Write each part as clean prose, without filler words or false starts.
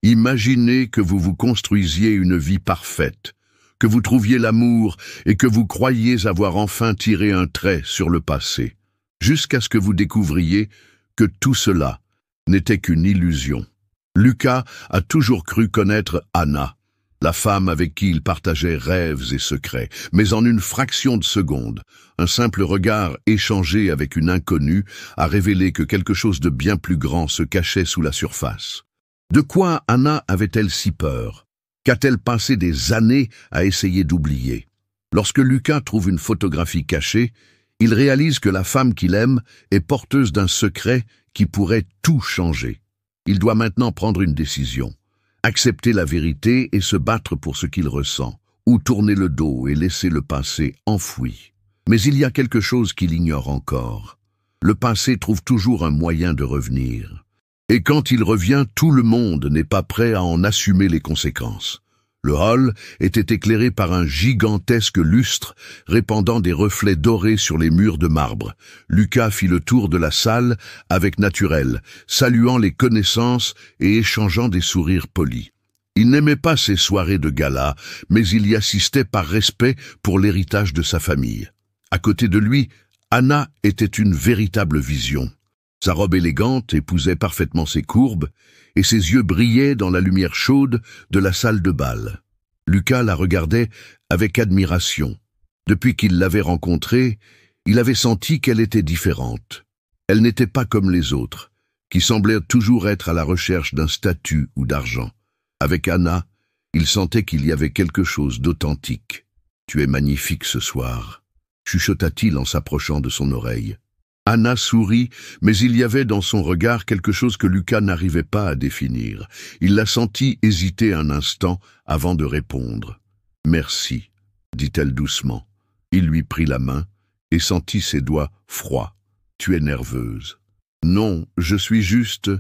Imaginez que vous vous construisiez une vie parfaite, que vous trouviez l'amour et que vous croyiez avoir enfin tiré un trait sur le passé, jusqu'à ce que vous découvriez que tout cela n'était qu'une illusion. Lucas a toujours cru connaître Anna, la femme avec qui il partageait rêves et secrets, mais en une fraction de seconde, un simple regard échangé avec une inconnue a révélé que quelque chose de bien plus grand se cachait sous la surface. De quoi Anna avait-elle si peur? Qu'a-t-elle passé des années à essayer d'oublier? Lorsque Lucas trouve une photographie cachée, il réalise que la femme qu'il aime est porteuse d'un secret qui pourrait tout changer. Il doit maintenant prendre une décision. Accepter la vérité et se battre pour ce qu'il ressent, ou tourner le dos et laisser le passé enfoui. Mais il y a quelque chose qu'il ignore encore. Le passé trouve toujours un moyen de revenir. Et quand il revient, tout le monde n'est pas prêt à en assumer les conséquences. Le hall était éclairé par un gigantesque lustre répandant des reflets dorés sur les murs de marbre. Lucas fit le tour de la salle avec naturel, saluant les connaissances et échangeant des sourires polis. Il n'aimait pas ces soirées de gala, mais il y assistait par respect pour l'héritage de sa famille. À côté de lui, Anna était une véritable vision. Sa robe élégante épousait parfaitement ses courbes, et ses yeux brillaient dans la lumière chaude de la salle de bal. Lucas la regardait avec admiration. Depuis qu'il l'avait rencontrée, il avait senti qu'elle était différente. Elle n'était pas comme les autres, qui semblaient toujours être à la recherche d'un statut ou d'argent. Avec Anna, il sentait qu'il y avait quelque chose d'authentique. « Tu es magnifique ce soir », chuchota-t-il en s'approchant de son oreille. Anna sourit, mais il y avait dans son regard quelque chose que Lucas n'arrivait pas à définir. Il la sentit hésiter un instant avant de répondre. « Merci », dit-elle doucement. Il lui prit la main et sentit ses doigts froids. « Tu es nerveuse. »« Non, je suis juste... »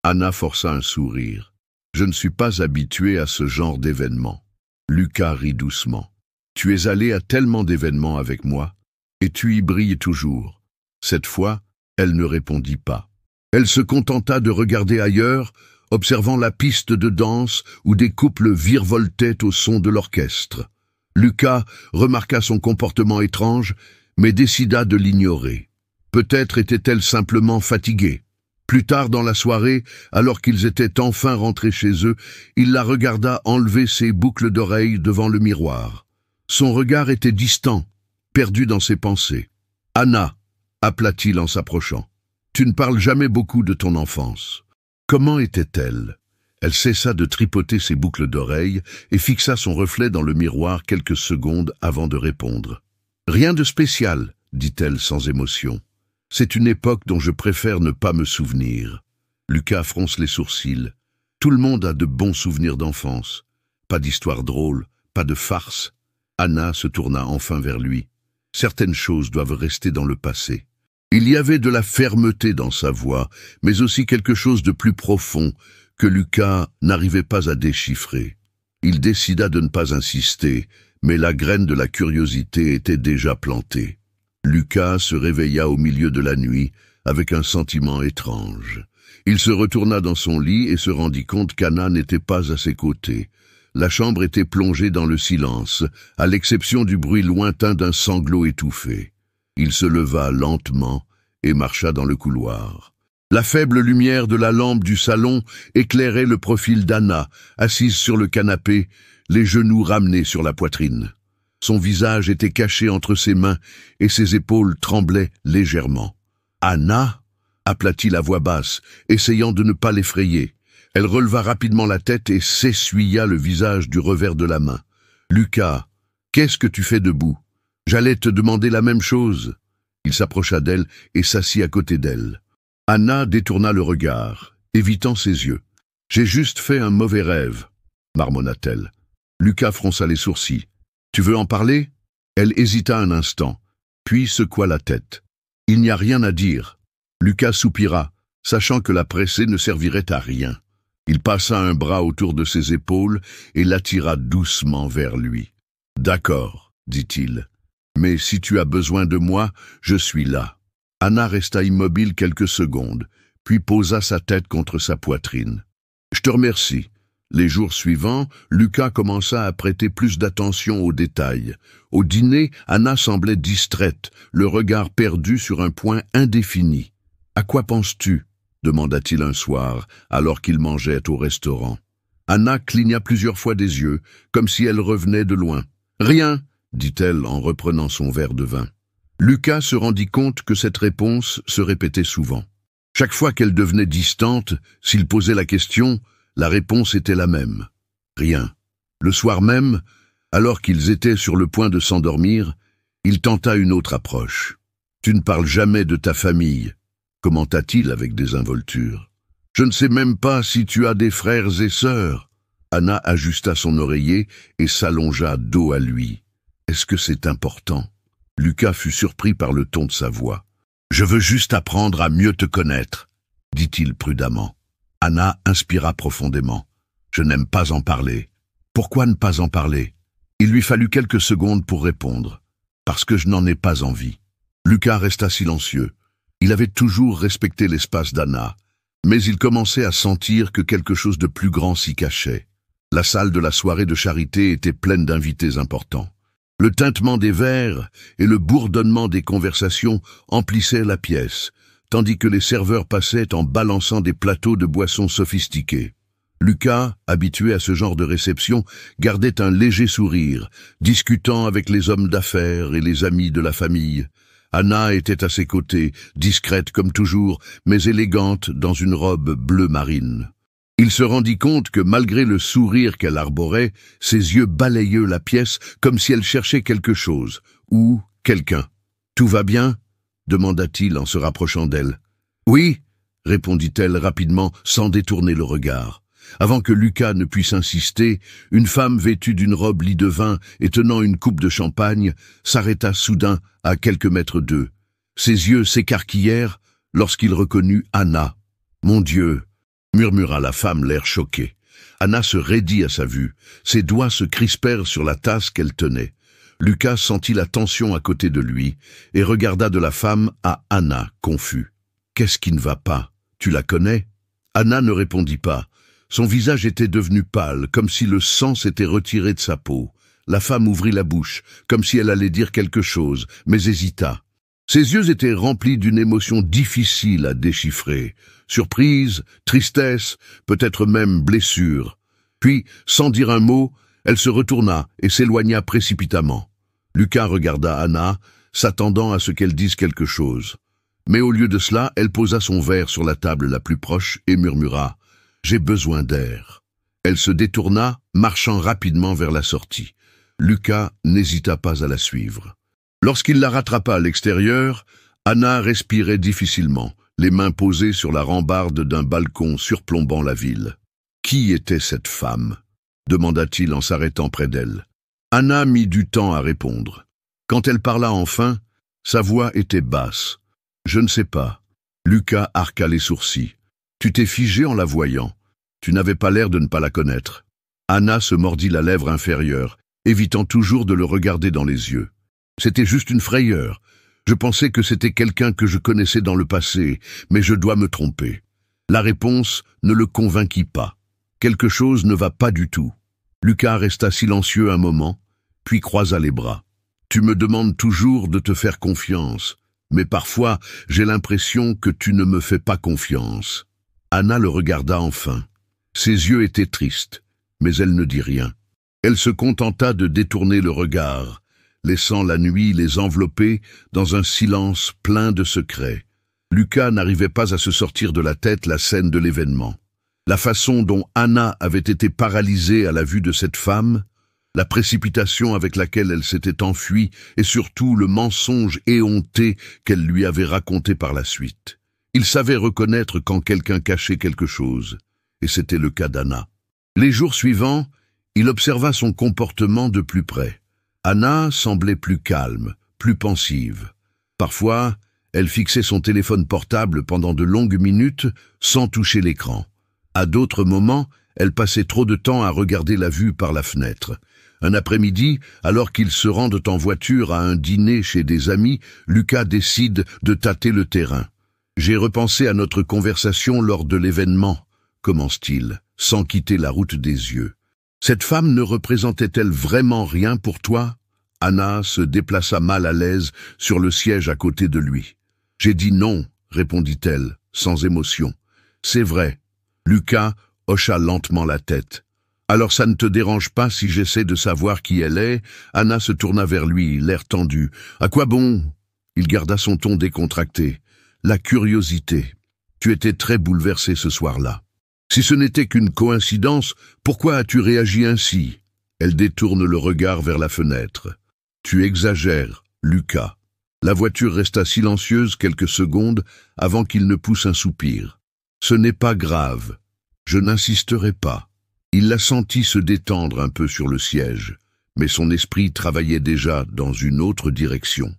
Anna força un sourire. « Je ne suis pas habituée à ce genre d'événement. » Lucas rit doucement. « Tu es allée à tellement d'événements avec moi, et tu y brilles toujours. » Cette fois, elle ne répondit pas. Elle se contenta de regarder ailleurs, observant la piste de danse où des couples virevoltaient au son de l'orchestre. Lucas remarqua son comportement étrange, mais décida de l'ignorer. Peut-être était-elle simplement fatiguée. Plus tard dans la soirée, alors qu'ils étaient enfin rentrés chez eux, il la regarda enlever ses boucles d'oreilles devant le miroir. Son regard était distant, perdu dans ses pensées. « Anna !» appela-t-il en s'approchant. « Tu ne parles jamais beaucoup de ton enfance. Comment était-elle » Elle cessa de tripoter ses boucles d'oreilles et fixa son reflet dans le miroir quelques secondes avant de répondre. « Rien de spécial, » dit-elle sans émotion. « C'est une époque dont je préfère ne pas me souvenir. » Lucas fronce les sourcils. Tout le monde a de bons souvenirs d'enfance. Pas d'histoire drôle, pas de farce. Anna se tourna enfin vers lui. Certaines choses doivent rester dans le passé. Il y avait de la fermeté dans sa voix, mais aussi quelque chose de plus profond que Lucas n'arrivait pas à déchiffrer. Il décida de ne pas insister, mais la graine de la curiosité était déjà plantée. Lucas se réveilla au milieu de la nuit avec un sentiment étrange. Il se retourna dans son lit et se rendit compte qu'Anna n'était pas à ses côtés. La chambre était plongée dans le silence, à l'exception du bruit lointain d'un sanglot étouffé. Il se leva lentement et marcha dans le couloir. La faible lumière de la lampe du salon éclairait le profil d'Anna, assise sur le canapé, les genoux ramenés sur la poitrine. Son visage était caché entre ses mains et ses épaules tremblaient légèrement. « Anna » appela-t-il à voix basse, essayant de ne pas l'effrayer. Elle releva rapidement la tête et s'essuya le visage du revers de la main. « Lucas, qu'est-ce que tu fais debout? J'allais te demander la même chose. » Il s'approcha d'elle et s'assit à côté d'elle. Anna détourna le regard, évitant ses yeux. « J'ai juste fait un mauvais rêve, » marmonna-t-elle. Lucas fronça les sourcils. « Tu veux en parler ?» Elle hésita un instant, puis secoua la tête. « Il n'y a rien à dire. » Lucas soupira, sachant que la presser ne servirait à rien. Il passa un bras autour de ses épaules et l'attira doucement vers lui. « D'accord, » dit-il. « Mais si tu as besoin de moi, je suis là. » Anna resta immobile quelques secondes, puis posa sa tête contre sa poitrine. « Je te remercie. Les jours suivants, Lucas commença à prêter plus d'attention aux détails. Au dîner, Anna semblait distraite, le regard perdu sur un point indéfini. « À quoi penses-tu » demanda-t-il un soir, alors qu'ils mangeaient au restaurant. Anna cligna plusieurs fois des yeux, comme si elle revenait de loin. « Rien » dit-elle en reprenant son verre de vin. Lucas se rendit compte que cette réponse se répétait souvent. Chaque fois qu'elle devenait distante, s'il posait la question, la réponse était la même. Rien. Le soir même, alors qu'ils étaient sur le point de s'endormir, il tenta une autre approche. « Tu ne parles jamais de ta famille », commenta-t-il avec désinvolture. « Je ne sais même pas si tu as des frères et sœurs. » Anna ajusta son oreiller et s'allongea dos à lui. « Est-ce que c'est important ?» Lucas fut surpris par le ton de sa voix. « Je veux juste apprendre à mieux te connaître, » dit-il prudemment. Anna inspira profondément. « Je n'aime pas en parler. » « Pourquoi ne pas en parler ?» Il lui fallut quelques secondes pour répondre. « Parce que je n'en ai pas envie. » Lucas resta silencieux. Il avait toujours respecté l'espace d'Anna, mais il commençait à sentir que quelque chose de plus grand s'y cachait. La salle de la soirée de charité était pleine d'invités importants. Le tintement des verres et le bourdonnement des conversations emplissaient la pièce, tandis que les serveurs passaient en balançant des plateaux de boissons sophistiquées. Lucas, habitué à ce genre de réception, gardait un léger sourire, discutant avec les hommes d'affaires et les amis de la famille. Anna était à ses côtés, discrète comme toujours, mais élégante dans une robe bleu marine. Il se rendit compte que malgré le sourire qu'elle arborait, ses yeux balayaient la pièce comme si elle cherchait quelque chose, ou quelqu'un. « Tout va bien ?» demanda-t-il en se rapprochant d'elle. « Oui » répondit-elle rapidement sans détourner le regard. Avant que Lucas ne puisse insister, une femme vêtue d'une robe lit de vin et tenant une coupe de champagne s'arrêta soudain à quelques mètres d'eux. Ses yeux s'écarquillèrent lorsqu'il reconnut Anna. « Mon Dieu !» murmura la femme, l'air choqué. Anna se raidit à sa vue. Ses doigts se crispèrent sur la tasse qu'elle tenait. Lucas sentit la tension à côté de lui et regarda de la femme à Anna, confus. « Qu'est-ce qui ne va pas? Tu la connais ?» Anna ne répondit pas. Son visage était devenu pâle, comme si le sang s'était retiré de sa peau. La femme ouvrit la bouche, comme si elle allait dire quelque chose, mais hésita. Ses yeux étaient remplis d'une émotion difficile à déchiffrer. Surprise, tristesse, peut-être même blessure. Puis, sans dire un mot, elle se retourna et s'éloigna précipitamment. Lucas regarda Anna, s'attendant à ce qu'elle dise quelque chose. Mais au lieu de cela, elle posa son verre sur la table la plus proche et murmura « J'ai besoin d'air ». Elle se détourna, marchant rapidement vers la sortie. Lucas n'hésita pas à la suivre. Lorsqu'il la rattrapa à l'extérieur, Anna respirait difficilement, les mains posées sur la rambarde d'un balcon surplombant la ville. « Qui était cette femme ?» demanda-t-il en s'arrêtant près d'elle. Anna mit du temps à répondre. Quand elle parla enfin, sa voix était basse. « Je ne sais pas. » Lucas arqua les sourcils. « Tu t'es figé en la voyant. Tu n'avais pas l'air de ne pas la connaître. » Anna se mordit la lèvre inférieure, évitant toujours de le regarder dans les yeux. « C'était juste une frayeur. Je pensais que c'était quelqu'un que je connaissais dans le passé, mais je dois me tromper. » La réponse ne le convainquit pas. Quelque chose ne va pas du tout. Lucas resta silencieux un moment, puis croisa les bras. « Tu me demandes toujours de te faire confiance, mais parfois j'ai l'impression que tu ne me fais pas confiance. » Anna le regarda enfin. Ses yeux étaient tristes, mais elle ne dit rien. Elle se contenta de détourner le regard, laissant la nuit les envelopper dans un silence plein de secrets. Lucas n'arrivait pas à se sortir de la tête la scène de l'événement. La façon dont Anna avait été paralysée à la vue de cette femme, la précipitation avec laquelle elle s'était enfuie et surtout le mensonge éhonté qu'elle lui avait raconté par la suite. Il savait reconnaître quand quelqu'un cachait quelque chose, et c'était le cas d'Anna. Les jours suivants, il observa son comportement de plus près. Anna semblait plus calme, plus pensive. Parfois, elle fixait son téléphone portable pendant de longues minutes sans toucher l'écran. À d'autres moments, elle passait trop de temps à regarder la vue par la fenêtre. Un après-midi, alors qu'ils se rendent en voiture à un dîner chez des amis, Lucas décide de tâter le terrain. « J'ai repensé à notre conversation lors de l'événement », commence-t-il, sans quitter la route des yeux. Cette femme ne représentait-elle vraiment rien pour toi? Anna se déplaça mal à l'aise sur le siège à côté de lui. J'ai dit non, répondit-elle, sans émotion. C'est vrai. Lucas hocha lentement la tête. Alors ça ne te dérange pas si j'essaie de savoir qui elle est? Anna se tourna vers lui, l'air tendu. À quoi bon? Il garda son ton décontracté. La curiosité. Tu étais très bouleversé ce soir-là. Si ce n'était qu'une coïncidence, pourquoi as-tu réagi ainsi? Elle détourne le regard vers la fenêtre. Tu exagères, Lucas. La voiture resta silencieuse quelques secondes avant qu'il ne pousse un soupir. Ce n'est pas grave. Je n'insisterai pas. Il la sentit se détendre un peu sur le siège, mais son esprit travaillait déjà dans une autre direction.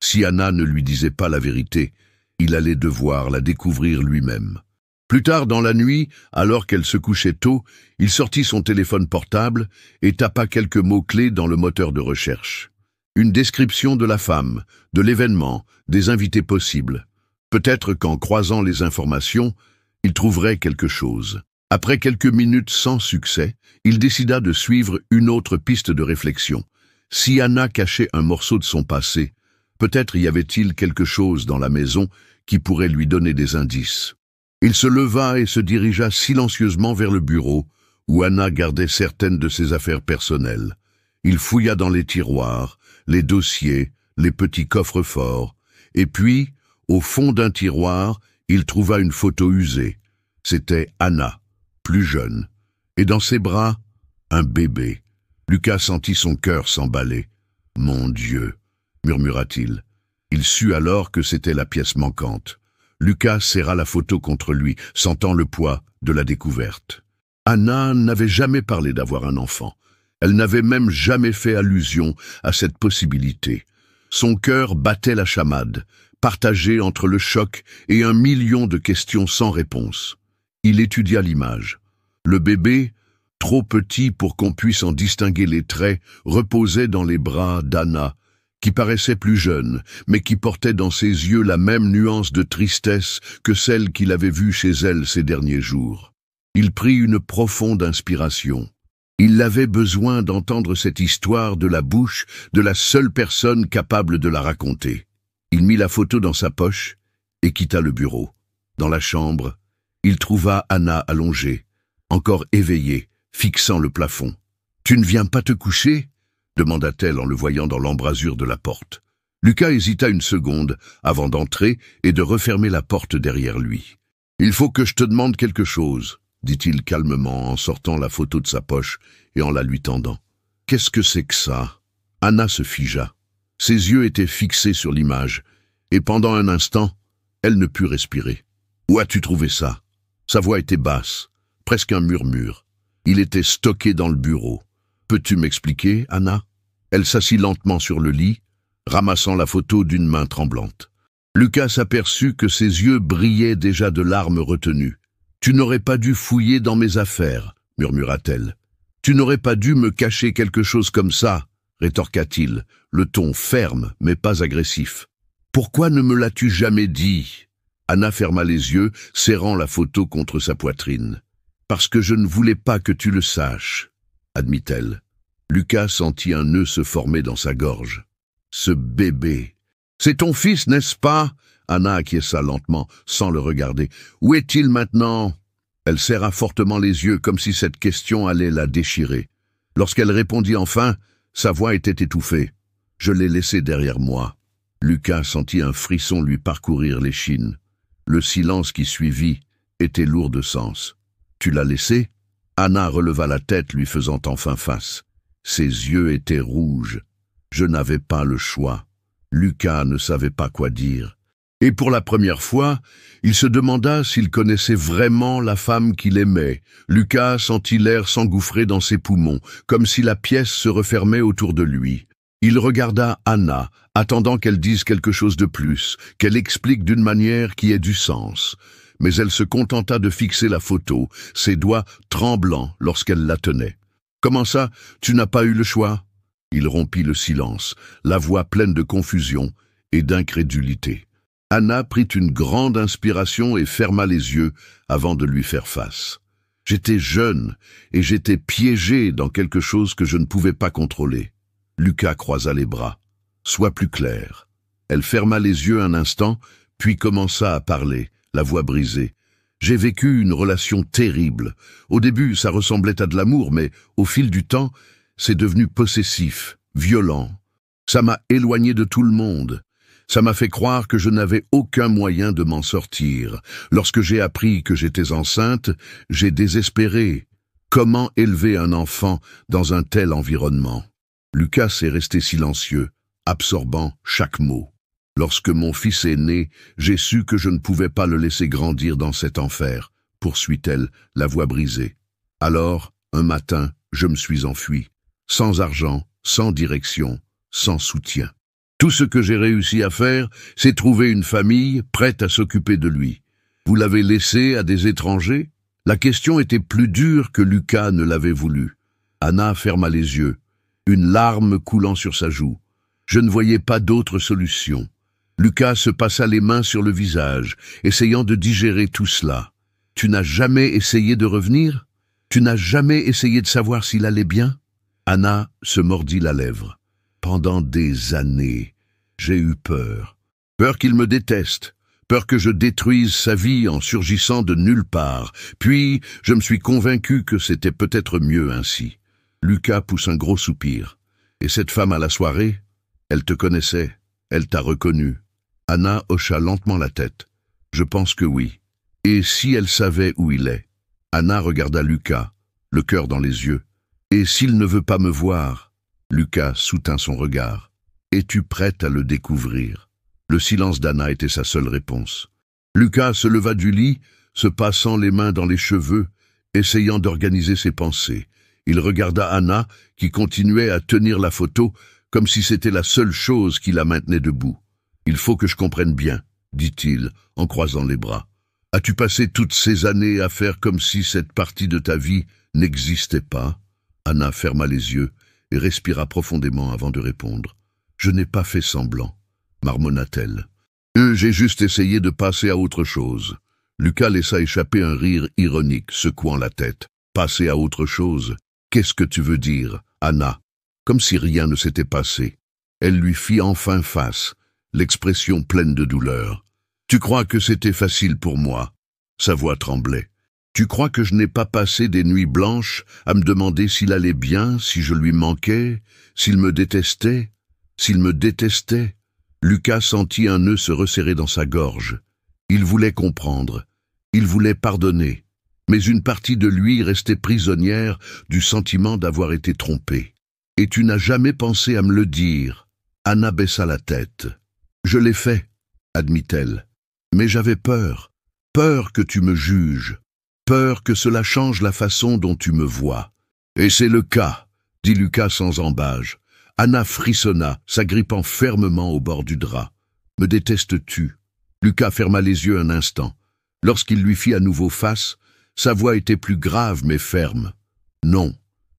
Si Anna ne lui disait pas la vérité, il allait devoir la découvrir lui-même. Plus tard dans la nuit, alors qu'elle se couchait tôt, il sortit son téléphone portable et tapa quelques mots-clés dans le moteur de recherche. Une description de la femme, de l'événement, des invités possibles. Peut-être qu'en croisant les informations, il trouverait quelque chose. Après quelques minutes sans succès, il décida de suivre une autre piste de réflexion. Si Anna cachait un morceau de son passé, peut-être y avait-il quelque chose dans la maison qui pourrait lui donner des indices. Il se leva et se dirigea silencieusement vers le bureau, où Anna gardait certaines de ses affaires personnelles. Il fouilla dans les tiroirs, les dossiers, les petits coffres-forts, et puis, au fond d'un tiroir, il trouva une photo usée. C'était Anna, plus jeune, et dans ses bras, un bébé. Lucas sentit son cœur s'emballer. « Mon Dieu !» murmura-t-il. Il sut alors que c'était la pièce manquante. Lucas serra la photo contre lui, sentant le poids de la découverte. Anna n'avait jamais parlé d'avoir un enfant. Elle n'avait même jamais fait allusion à cette possibilité. Son cœur battait la chamade, partagé entre le choc et 1 million de questions sans réponse. Il étudia l'image. Le bébé, trop petit pour qu'on puisse en distinguer les traits, reposait dans les bras d'Anna, qui paraissait plus jeune, mais qui portait dans ses yeux la même nuance de tristesse que celle qu'il avait vue chez elle ces derniers jours. Il prit une profonde inspiration. Il avait besoin d'entendre cette histoire de la bouche de la seule personne capable de la raconter. Il mit la photo dans sa poche et quitta le bureau. Dans la chambre, il trouva Anna allongée, encore éveillée, fixant le plafond. « Tu ne viens pas te coucher ?» demanda-t-elle en le voyant dans l'embrasure de la porte. Lucas hésita une seconde avant d'entrer et de refermer la porte derrière lui. « Il faut que je te demande quelque chose », dit-il calmement en sortant la photo de sa poche et en la lui tendant. « Qu'est-ce que c'est que ça ?» Anna se figea. Ses yeux étaient fixés sur l'image, et pendant un instant, elle ne put respirer. « Où as-tu trouvé ça ?» Sa voix était basse, presque un murmure. Il était stocké dans le bureau. « Peux-tu m'expliquer, Anna ?» Elle s'assit lentement sur le lit, ramassant la photo d'une main tremblante. Lucas aperçut que ses yeux brillaient déjà de larmes retenues. « Tu n'aurais pas dû fouiller dans mes affaires, » murmura-t-elle. « Tu n'aurais pas dû me cacher quelque chose comme ça, » rétorqua-t-il, le ton ferme mais pas agressif. « Pourquoi ne me l'as-tu jamais dit ?» Anna ferma les yeux, serrant la photo contre sa poitrine. « Parce que je ne voulais pas que tu le saches, » admit-elle. Lucas sentit un nœud se former dans sa gorge. « Ce bébé... C'est ton fils, n'est-ce pas ?» Anna acquiesça lentement, sans le regarder. « Où est-il maintenant ?» Elle serra fortement les yeux, comme si cette question allait la déchirer. Lorsqu'elle répondit enfin, sa voix était étouffée. « Je l'ai laissé derrière moi. » Lucas sentit un frisson lui parcourir l'échine. Le silence qui suivit était lourd de sens. « Tu l'as laissé ?» Anna releva la tête, lui faisant enfin face. Ses yeux étaient rouges. Je n'avais pas le choix. Lucas ne savait pas quoi dire. Et pour la première fois, il se demanda s'il connaissait vraiment la femme qu'il aimait. Lucas sentit l'air s'engouffrer dans ses poumons, comme si la pièce se refermait autour de lui. Il regarda Anna, attendant qu'elle dise quelque chose de plus, qu'elle explique d'une manière qui ait du sens. Mais elle se contenta de fixer la photo, ses doigts tremblants lorsqu'elle la tenait. « Comment ça, tu n'as pas eu le choix ?» Il rompit le silence, la voix pleine de confusion et d'incrédulité. Anna prit une grande inspiration et ferma les yeux avant de lui faire face. J'étais jeune et j'étais piégé dans quelque chose que je ne pouvais pas contrôler. Lucas croisa les bras. Sois plus clair. Elle ferma les yeux un instant, puis commença à parler, la voix brisée. J'ai vécu une relation terrible. Au début, ça ressemblait à de l'amour, mais au fil du temps, c'est devenu possessif, violent. Ça m'a éloigné de tout le monde. Ça m'a fait croire que je n'avais aucun moyen de m'en sortir. Lorsque j'ai appris que j'étais enceinte, j'ai désespéré. Comment élever un enfant dans un tel environnement? Lucas est resté silencieux, absorbant chaque mot. Lorsque mon fils est né, j'ai su que je ne pouvais pas le laisser grandir dans cet enfer, poursuit-elle, la voix brisée. Alors, un matin, je me suis enfui, sans argent, sans direction, sans soutien. Tout ce que j'ai réussi à faire, c'est trouver une famille prête à s'occuper de lui. Vous l'avez laissé à des étrangers? La question était plus dure que Lucas ne l'avait voulu. Anna ferma les yeux, une larme coulant sur sa joue. Je ne voyais pas d'autre solution. Lucas se passa les mains sur le visage, essayant de digérer tout cela. Tu n'as jamais essayé de revenir? Tu n'as jamais essayé de savoir s'il allait bien? Anna se mordit la lèvre. Pendant des années, j'ai eu peur. Peur qu'il me déteste. Peur que je détruise sa vie en surgissant de nulle part. Puis, je me suis convaincu que c'était peut-être mieux ainsi. Lucas pousse un gros soupir. Et cette femme à la soirée? Elle te connaissait. Elle t'a reconnu. Anna hocha lentement la tête. Je pense que oui. Et si elle savait où il est? Anna regarda Lucas, le cœur dans les yeux. Et s'il ne veut pas me voir? Lucas soutint son regard. Es-tu prête à le découvrir? Le silence d'Anna était sa seule réponse. Lucas se leva du lit, se passant les mains dans les cheveux, essayant d'organiser ses pensées. Il regarda Anna, qui continuait à tenir la photo, comme si c'était la seule chose qui la maintenait debout. « Il faut que je comprenne bien, » dit-il, en croisant les bras. « As-tu passé toutes ces années à faire comme si cette partie de ta vie n'existait pas ?» Anna ferma les yeux et respira profondément avant de répondre. « Je n'ai pas fait semblant, » marmonna-t-elle. « J'ai juste essayé de passer à autre chose. » Lucas laissa échapper un rire ironique, secouant la tête. « Passer à autre chose? Qu'est-ce que tu veux dire, Anna ?» Comme si rien ne s'était passé. Elle lui fit enfin face, l'expression pleine de douleur. « Tu crois que c'était facile pour moi ?» Sa voix tremblait. « Tu crois que je n'ai pas passé des nuits blanches à me demander s'il allait bien, si je lui manquais, s'il me détestait? S'il me détestait ?» Lucas sentit un nœud se resserrer dans sa gorge. Il voulait comprendre. Il voulait pardonner. Mais une partie de lui restait prisonnière du sentiment d'avoir été trompée. « Et tu n'as jamais pensé à me le dire ?» Anna baissa la tête. « Je l'ai fait, » admit-elle. « Mais j'avais peur. Peur que tu me juges. Peur que cela change la façon dont tu me vois. »« Et c'est le cas, » dit Lucas sans ambages. Anna frissonna, s'agrippant fermement au bord du drap. « Me détestes-tu » Lucas ferma les yeux un instant. Lorsqu'il lui fit à nouveau face, sa voix était plus grave mais ferme. « Non,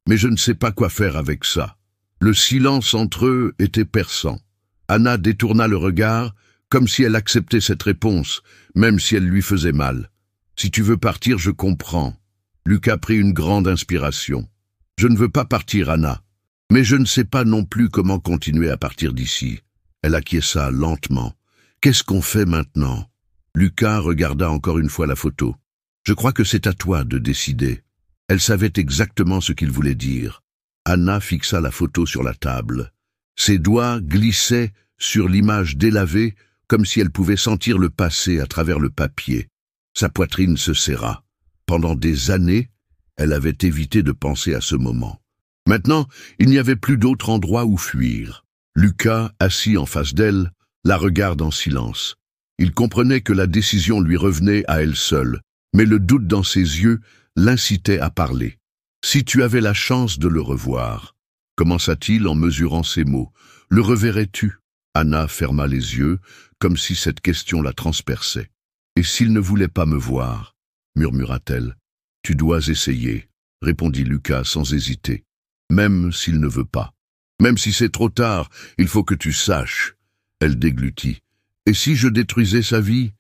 mais je ne sais pas quoi faire avec ça. » Le silence entre eux était perçant. Anna détourna le regard, comme si elle acceptait cette réponse, même si elle lui faisait mal. « Si tu veux partir, je comprends. » Lucas prit une grande inspiration. « Je ne veux pas partir, Anna. Mais je ne sais pas non plus comment continuer à partir d'ici. » Elle acquiesça lentement. « Qu'est-ce qu'on fait maintenant ?» Lucas regarda encore une fois la photo. « Je crois que c'est à toi de décider. » Elle savait exactement ce qu'il voulait dire. Anna fixa la photo sur la table. Ses doigts glissaient sur l'image délavée, comme si elle pouvait sentir le passé à travers le papier. Sa poitrine se serra. Pendant des années, elle avait évité de penser à ce moment. Maintenant, il n'y avait plus d'autre endroit où fuir. Lucas, assis en face d'elle, la regarde en silence. Il comprenait que la décision lui revenait à elle seule, mais le doute dans ses yeux l'incitait à parler. « Si tu avais la chance de le revoir » commença-t-il en mesurant ses mots. « Le reverrais-tu » Anna ferma les yeux, comme si cette question la transperçait. « Et s'il ne voulait pas me voir » murmura-t-elle. « Tu dois essayer » répondit Lucas sans hésiter. « Même s'il ne veut pas. Même si c'est trop tard, il faut que tu saches. » Elle déglutit. « Et si je détruisais sa vie »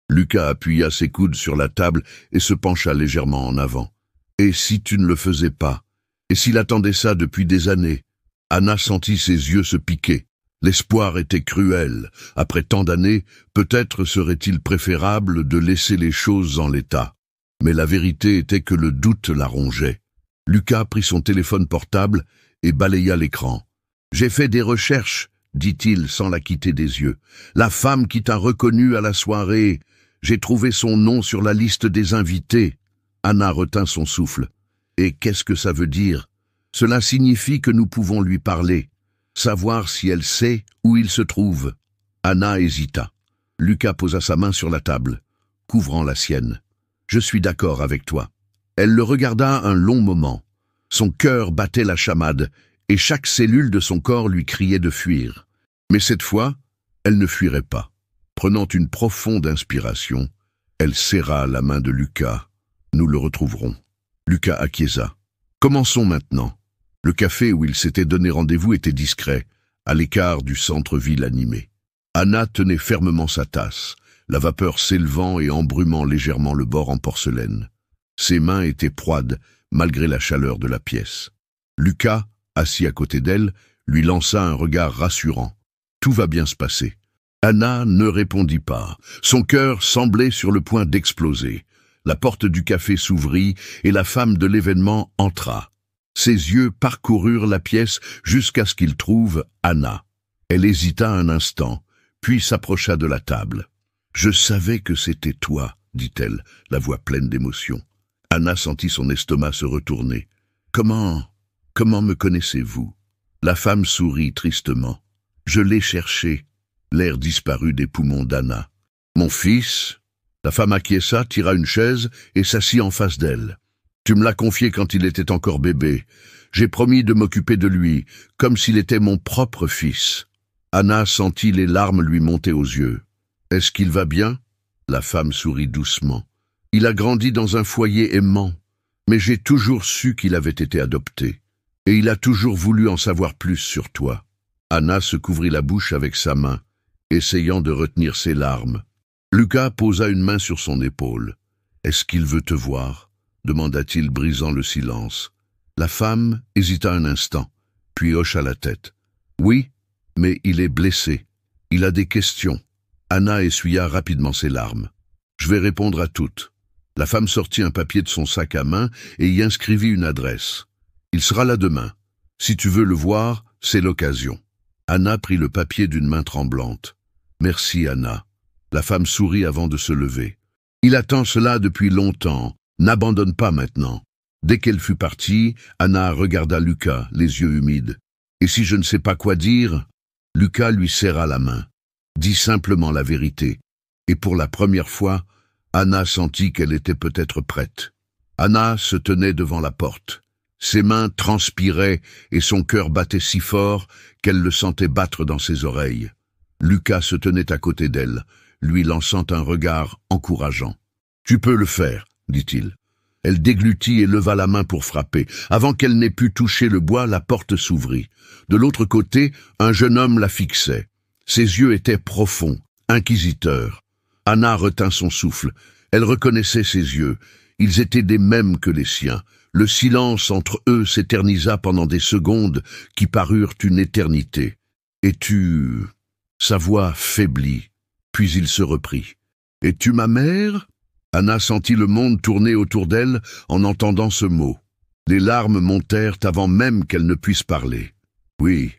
Lucas appuya ses coudes sur la table et se pencha légèrement en avant. Et si tu ne le faisais pas? Et s'il attendait ça depuis des années? Anna sentit ses yeux se piquer. L'espoir était cruel. Après tant d'années, peut-être serait-il préférable de laisser les choses en l'état. Mais la vérité était que le doute la rongeait. Lucas prit son téléphone portable et balaya l'écran. « J'ai fait des recherches, » dit-il sans la quitter des yeux. « La femme qui t'a reconnu à la soirée, j'ai trouvé son nom sur la liste des invités. » Anna retint son souffle. « Et qu'est-ce que ça veut dire? Cela signifie que nous pouvons lui parler, savoir si elle sait où il se trouve. » Anna hésita. Lucas posa sa main sur la table, couvrant la sienne. « Je suis d'accord avec toi. » Elle le regarda un long moment. Son cœur battait la chamade, et chaque cellule de son corps lui criait de fuir. Mais cette fois, elle ne fuirait pas. Prenant une profonde inspiration, elle serra la main de Lucas. « Nous le retrouverons. » Lucas acquiesça. « Commençons maintenant. » Le café où il s'était donné rendez-vous était discret, à l'écart du centre-ville animé. Anna tenait fermement sa tasse, la vapeur s'élevant et embrumant légèrement le bord en porcelaine. Ses mains étaient froides, malgré la chaleur de la pièce. Lucas, assis à côté d'elle, lui lança un regard rassurant. Tout va bien se passer. Anna ne répondit pas. Son cœur semblait sur le point d'exploser. La porte du café s'ouvrit et la femme de l'événement entra. Ses yeux parcoururent la pièce jusqu'à ce qu'ils trouvent Anna. Elle hésita un instant, puis s'approcha de la table. « Je savais que c'était toi, » dit-elle, la voix pleine d'émotion. Anna sentit son estomac se retourner. « Comment me connaissez-vous » La femme sourit tristement. « Je l'ai cherché. » L'air disparut des poumons d'Anna. « Mon fils ?» La femme acquiesça, tira une chaise et s'assit en face d'elle. « Tu me l'as confié quand il était encore bébé. J'ai promis de m'occuper de lui, comme s'il était mon propre fils. » Anna sentit les larmes lui monter aux yeux. « Est-ce qu'il va bien ?» La femme sourit doucement. « Il a grandi dans un foyer aimant, mais j'ai toujours su qu'il avait été adopté. Et il a toujours voulu en savoir plus sur toi. » Anna se couvrit la bouche avec sa main, essayant de retenir ses larmes. Lucas posa une main sur son épaule. « Est-ce qu'il veut te voir ?» demanda-t-il, brisant le silence. La femme hésita un instant, puis hocha la tête. « Oui, mais il est blessé. Il a des questions. » Anna essuya rapidement ses larmes. « Je vais répondre à toutes. » La femme sortit un papier de son sac à main et y inscrivit une adresse. « Il sera là demain. Si tu veux le voir, c'est l'occasion. » Anna prit le papier d'une main tremblante. « Merci, Anna. » La femme sourit avant de se lever. « Il attend cela depuis longtemps. N'abandonne pas maintenant. » Dès qu'elle fut partie, Anna regarda Lucas, les yeux humides. « Et si je ne sais pas quoi dire ?» Lucas lui serra la main. « Dis simplement la vérité. » Et pour la première fois, Anna sentit qu'elle était peut-être prête. Anna se tenait devant la porte. Ses mains transpiraient et son cœur battait si fort qu'elle le sentait battre dans ses oreilles. Lucas se tenait à côté d'elle, lui lançant un regard encourageant. « Tu peux le faire, » dit-il. Elle déglutit et leva la main pour frapper. Avant qu'elle n'ait pu toucher le bois, la porte s'ouvrit. De l'autre côté, un jeune homme la fixait. Ses yeux étaient profonds, inquisiteurs. Anna retint son souffle. Elle reconnaissait ses yeux. Ils étaient des mêmes que les siens. Le silence entre eux s'éternisa pendant des secondes qui parurent une éternité. « Es-tu... » Sa voix faiblit, puis il se reprit. « Es-tu ma mère ?» Anna sentit le monde tourner autour d'elle en entendant ce mot. Les larmes montèrent avant même qu'elle ne puisse parler. « Oui, »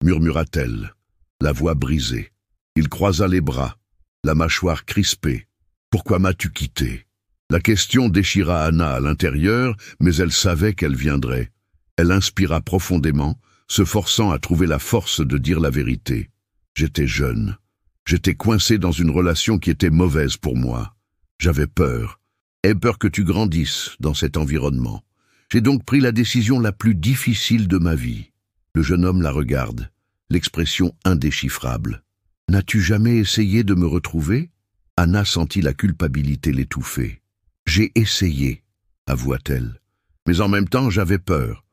murmura-t-elle, la voix brisée. Il croisa les bras, la mâchoire crispée. « Pourquoi m'as-tu quitté ?» La question déchira Anna à l'intérieur, mais elle savait qu'elle viendrait. Elle inspira profondément, se forçant à trouver la force de dire la vérité. « J'étais jeune. J'étais coincé dans une relation qui était mauvaise pour moi. J'avais peur. Aie peur que tu grandisses dans cet environnement. J'ai donc pris la décision la plus difficile de ma vie. » Le jeune homme la regarde, l'expression indéchiffrable. « N'as-tu jamais essayé de me retrouver ?» Anna sentit la culpabilité l'étouffer. « J'ai essayé, » avoua-t-elle. Mais en même temps, j'avais peur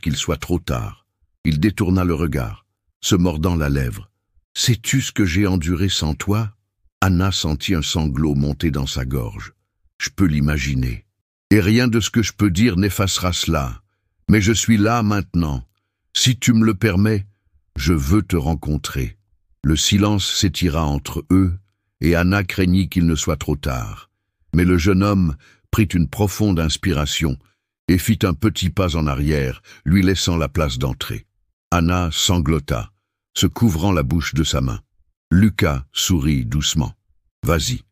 qu'il soit trop tard. Il détourna le regard, se mordant la lèvre. « Sais-tu ce que j'ai enduré sans toi ?» Anna sentit un sanglot monter dans sa gorge. « Je peux l'imaginer. » Et rien de ce que je peux dire n'effacera cela. Mais je suis là maintenant. Si tu me le permets, je veux te rencontrer. » Le silence s'étira entre eux, et Anna craignit qu'il ne soit trop tard. Mais le jeune homme prit une profonde inspiration et fit un petit pas en arrière, lui laissant la place d'entrée. Anna sanglota, se couvrant la bouche de sa main. Lucas sourit doucement. « Vas-y. »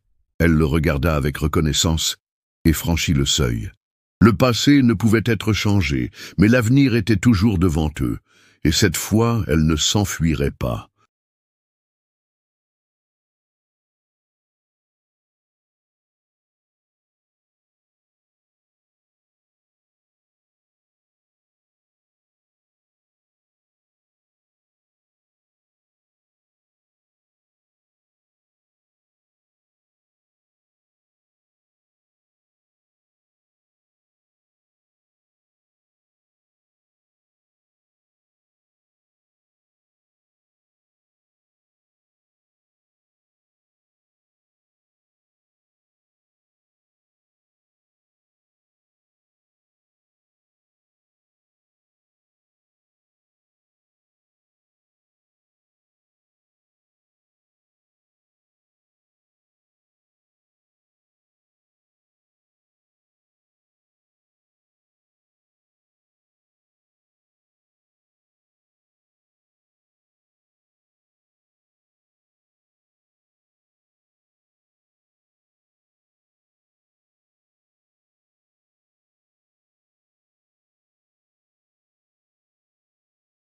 Elle le regarda avec reconnaissance et franchit le seuil. Le passé ne pouvait être changé, mais l'avenir était toujours devant eux, et cette fois elle ne s'enfuirait pas.